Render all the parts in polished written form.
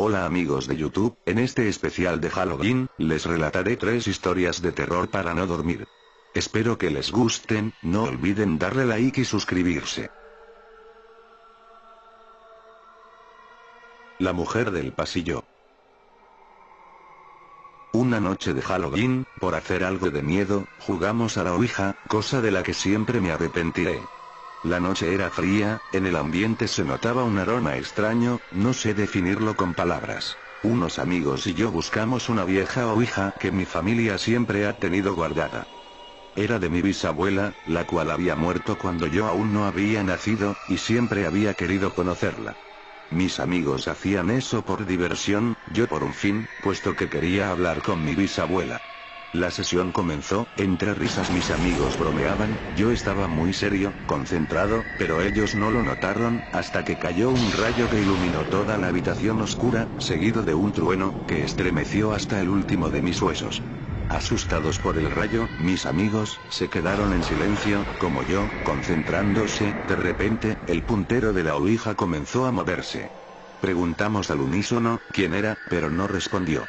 Hola amigos de YouTube, en este especial de Halloween, les relataré 3 historias de terror para no dormir. Espero que les gusten, no olviden darle like y suscribirse. La mujer del pasillo. Una noche de Halloween, por hacer algo de miedo, jugamos a la Ouija, cosa de la que siempre me arrepentiré. La noche era fría, en el ambiente se notaba un aroma extraño, no sé definirlo con palabras. Unos amigos y yo buscamos una vieja Ouija que mi familia siempre ha tenido guardada. Era de mi bisabuela, la cual había muerto cuando yo aún no había nacido, y siempre había querido conocerla. Mis amigos hacían eso por diversión, yo por un fin, puesto que quería hablar con mi bisabuela. La sesión comenzó, entre risas mis amigos bromeaban, yo estaba muy serio, concentrado, pero ellos no lo notaron, hasta que cayó un rayo que iluminó toda la habitación oscura, seguido de un trueno, que estremeció hasta el último de mis huesos. Asustados por el rayo, mis amigos, se quedaron en silencio, como yo, concentrándose, de repente, el puntero de la Ouija comenzó a moverse. Preguntamos al unísono, quién era, pero no respondió.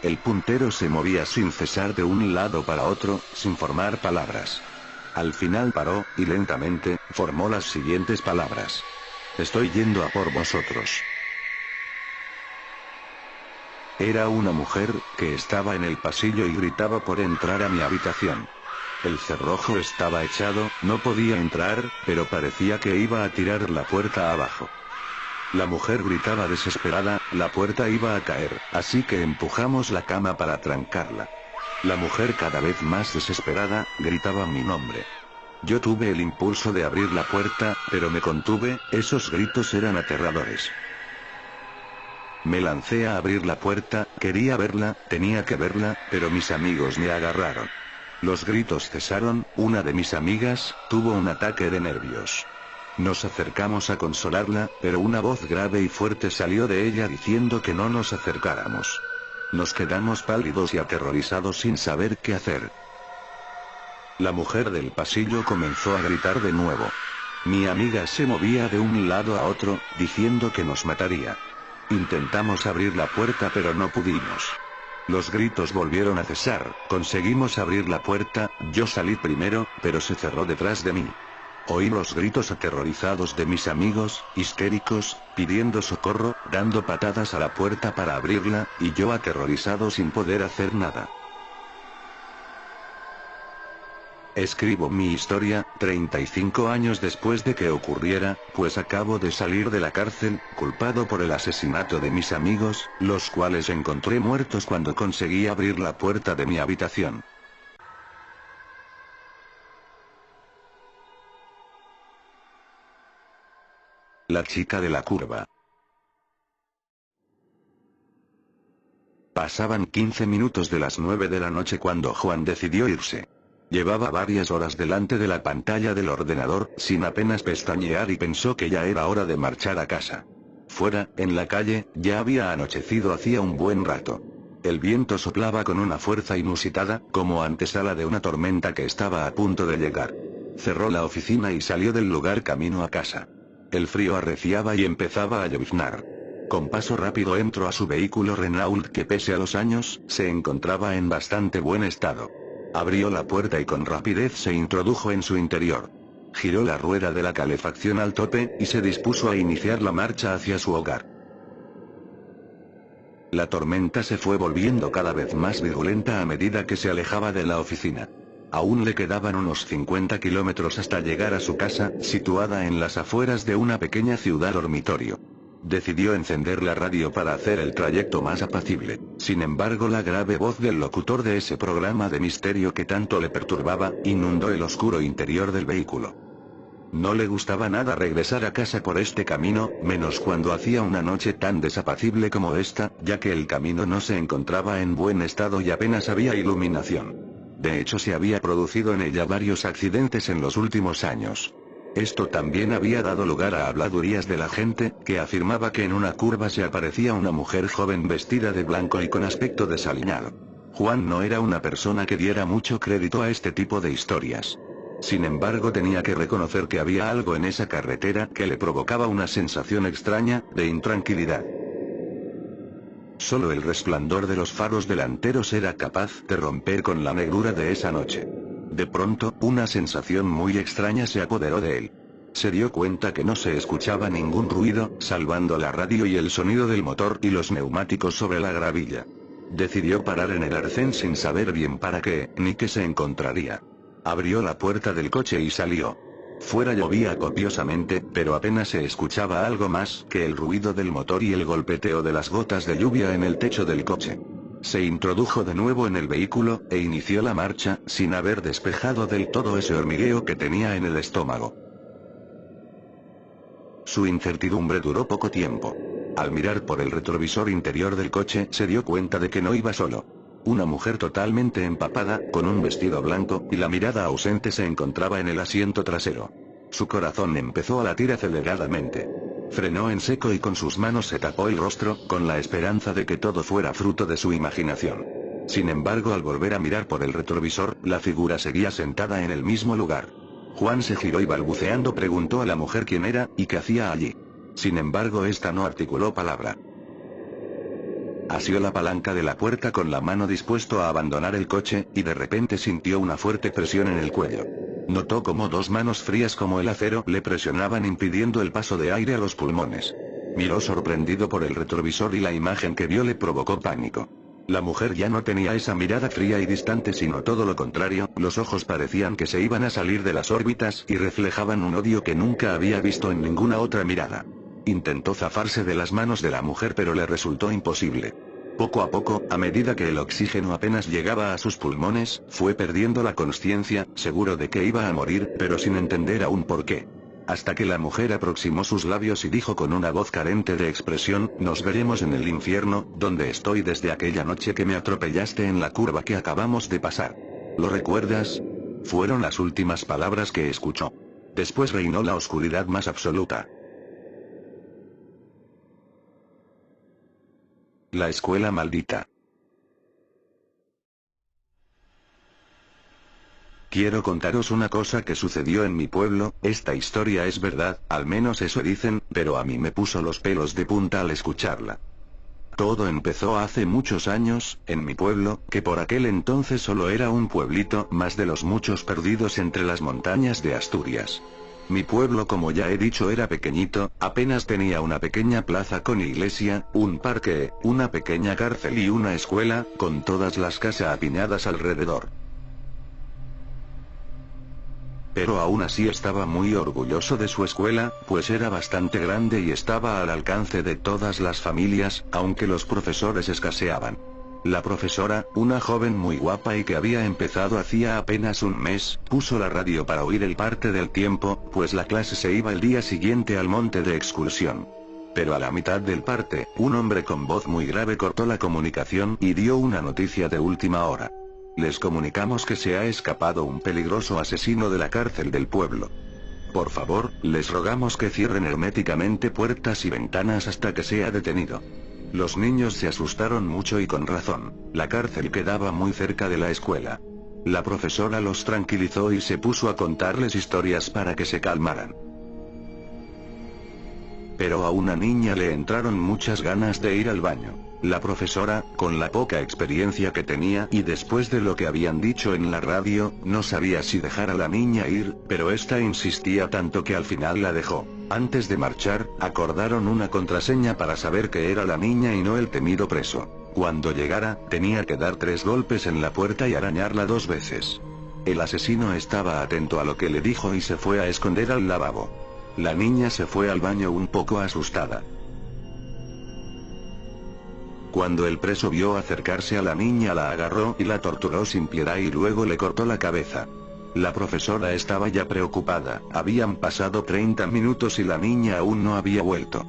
El puntero se movía sin cesar de un lado para otro, sin formar palabras. Al final paró, y lentamente, formó las siguientes palabras. Estoy yendo a por vosotros. Era una mujer, que estaba en el pasillo y gritaba por entrar a mi habitación. El cerrojo estaba echado, no podía entrar, pero parecía que iba a tirar la puerta abajo. La mujer gritaba desesperada, la puerta iba a caer, así que empujamos la cama para trancarla. La mujer cada vez más desesperada, gritaba mi nombre. Yo tuve el impulso de abrir la puerta, pero me contuve, esos gritos eran aterradores. Me lancé a abrir la puerta, quería verla, tenía que verla, pero mis amigos me agarraron. Los gritos cesaron, una de mis amigas, tuvo un ataque de nervios. Nos acercamos a consolarla, pero una voz grave y fuerte salió de ella diciendo que no nos acercáramos. Nos quedamos pálidos y aterrorizados sin saber qué hacer. La mujer del pasillo comenzó a gritar de nuevo. Mi amiga se movía de un lado a otro, diciendo que nos mataría. Intentamos abrir la puerta pero no pudimos. Los gritos volvieron a cesar, conseguimos abrir la puerta, yo salí primero, pero se cerró detrás de mí. Oí los gritos aterrorizados de mis amigos, histéricos, pidiendo socorro, dando patadas a la puerta para abrirla, y yo aterrorizado sin poder hacer nada. Escribo mi historia, 35 años después de que ocurriera, pues acabo de salir de la cárcel, culpado por el asesinato de mis amigos, los cuales encontré muertos cuando conseguí abrir la puerta de mi habitación. La chica de la curva. Pasaban 15 minutos de las 9 de la noche cuando Juan decidió irse. Llevaba varias horas delante de la pantalla del ordenador, sin apenas pestañear y pensó que ya era hora de marchar a casa. Fuera, en la calle, ya había anochecido hacía un buen rato. El viento soplaba con una fuerza inusitada, como antesala de una tormenta que estaba a punto de llegar. Cerró la oficina y salió del lugar camino a casa. El frío arreciaba y empezaba a lloviznar. Con paso rápido entró a su vehículo Renault que pese a los años, se encontraba en bastante buen estado. Abrió la puerta y con rapidez se introdujo en su interior. Giró la rueda de la calefacción al tope, y se dispuso a iniciar la marcha hacia su hogar. La tormenta se fue volviendo cada vez más virulenta a medida que se alejaba de la oficina. Aún le quedaban unos 50 kilómetros hasta llegar a su casa, situada en las afueras de una pequeña ciudad dormitorio. Decidió encender la radio para hacer el trayecto más apacible. Sin embargo, la grave voz del locutor de ese programa de misterio que tanto le perturbaba, inundó el oscuro interior del vehículo. No le gustaba nada regresar a casa por este camino, menos cuando hacía una noche tan desapacible como esta, ya que el camino no se encontraba en buen estado y apenas había iluminación. De hecho, se había producido en ella varios accidentes en los últimos años. Esto también había dado lugar a habladurías de la gente, que afirmaba que en una curva se aparecía una mujer joven vestida de blanco y con aspecto desaliñado. Juan no era una persona que diera mucho crédito a este tipo de historias. Sin embargo, tenía que reconocer que había algo en esa carretera que le provocaba una sensación extraña, de intranquilidad. Solo el resplandor de los faros delanteros era capaz de romper con la negrura de esa noche. De pronto, una sensación muy extraña se apoderó de él. Se dio cuenta que no se escuchaba ningún ruido, salvando la radio y el sonido del motor y los neumáticos sobre la gravilla. Decidió parar en el arcén sin saber bien para qué, ni qué se encontraría. Abrió la puerta del coche y salió. Fuera llovía copiosamente, pero apenas se escuchaba algo más que el ruido del motor y el golpeteo de las gotas de lluvia en el techo del coche. Se introdujo de nuevo en el vehículo, e inició la marcha, sin haber despejado del todo ese hormigueo que tenía en el estómago. Su incertidumbre duró poco tiempo. Al mirar por el retrovisor interior del coche, se dio cuenta de que no iba solo. Una mujer totalmente empapada, con un vestido blanco y la mirada ausente se encontraba en el asiento trasero. Su corazón empezó a latir aceleradamente. Frenó en seco y con sus manos se tapó el rostro, con la esperanza de que todo fuera fruto de su imaginación. Sin embargo, al volver a mirar por el retrovisor, la figura seguía sentada en el mismo lugar. Juan se giró y balbuceando preguntó a la mujer quién era, y qué hacía allí. Sin embargo, esta no articuló palabra. Asió la palanca de la puerta con la mano dispuesto a abandonar el coche, y de repente sintió una fuerte presión en el cuello. Notó como dos manos frías como el acero le presionaban impidiendo el paso de aire a los pulmones. Miró sorprendido por el retrovisor y la imagen que vio le provocó pánico. La mujer ya no tenía esa mirada fría y distante, sino todo lo contrario, los ojos parecían que se iban a salir de las órbitas y reflejaban un odio que nunca había visto en ninguna otra mirada. Intentó zafarse de las manos de la mujer pero le resultó imposible. Poco a poco, a medida que el oxígeno apenas llegaba a sus pulmones, fue perdiendo la consciencia, seguro de que iba a morir, pero sin entender aún por qué. Hasta que la mujer aproximó sus labios y dijo con una voz carente de expresión: «Nos veremos en el infierno, donde estoy desde aquella noche que me atropellaste en la curva que acabamos de pasar. ¿Lo recuerdas?». Fueron las últimas palabras que escuchó. Después reinó la oscuridad más absoluta. La escuela maldita. Quiero contaros una cosa que sucedió en mi pueblo. Esta historia es verdad, al menos eso dicen, pero a mí me puso los pelos de punta al escucharla. Todo empezó hace muchos años, en mi pueblo, que por aquel entonces solo era un pueblito más de los muchos perdidos entre las montañas de Asturias. Mi pueblo, como ya he dicho, era pequeñito, apenas tenía una pequeña plaza con iglesia, un parque, una pequeña cárcel y una escuela, con todas las casas apiñadas alrededor. Pero aún así estaba muy orgulloso de su escuela, pues era bastante grande y estaba al alcance de todas las familias, aunque los profesores escaseaban. La profesora, una joven muy guapa y que había empezado hacía apenas un mes, puso la radio para oír el parte del tiempo, pues la clase se iba el día siguiente al monte de excursión. Pero a la mitad del parte, un hombre con voz muy grave cortó la comunicación y dio una noticia de última hora. Les comunicamos que se ha escapado un peligroso asesino de la cárcel del pueblo. Por favor, les rogamos que cierren herméticamente puertas y ventanas hasta que sea detenido. Los niños se asustaron mucho y con razón. La cárcel quedaba muy cerca de la escuela. La profesora los tranquilizó y se puso a contarles historias para que se calmaran. Pero a una niña le entraron muchas ganas de ir al baño. La profesora, con la poca experiencia que tenía y después de lo que habían dicho en la radio, no sabía si dejar a la niña ir, pero esta insistía tanto que al final la dejó. Antes de marchar, acordaron una contraseña para saber que era la niña y no el temido preso. Cuando llegara, tenía que dar 3 golpes en la puerta y arañarla 2 veces. El asesino estaba atento a lo que le dijo y se fue a esconder al lavabo. La niña se fue al baño un poco asustada. Cuando el preso vio acercarse a la niña, la agarró y la torturó sin piedad y luego le cortó la cabeza. La profesora estaba ya preocupada, habían pasado 30 minutos y la niña aún no había vuelto.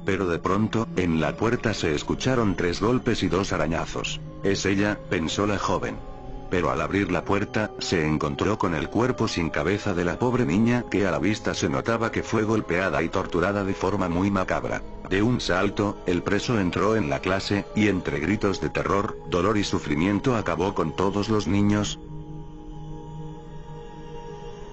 Pero de pronto, en la puerta se escucharon 3 golpes y 2 arañazos. Es ella, pensó la joven. Pero al abrir la puerta, se encontró con el cuerpo sin cabeza de la pobre niña, que a la vista se notaba que fue golpeada y torturada de forma muy macabra. De un salto, el preso entró en la clase, y entre gritos de terror, dolor y sufrimiento acabó con todos los niños.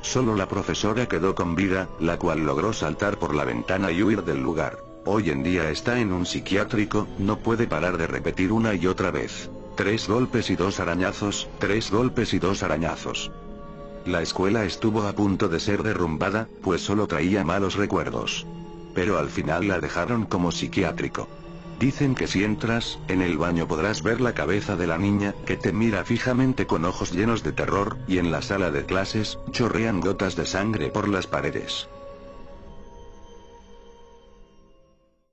Solo la profesora quedó con vida, la cual logró saltar por la ventana y huir del lugar. Hoy en día está en un psiquiátrico, no puede parar de repetir una y otra vez. 3 golpes y 2 arañazos, 3 golpes y 2 arañazos. La escuela estuvo a punto de ser derrumbada, pues solo traía malos recuerdos. Pero al final la dejaron como psiquiátrico. Dicen que si entras, en el baño podrás ver la cabeza de la niña, que te mira fijamente con ojos llenos de terror, y en la sala de clases, chorrean gotas de sangre por las paredes.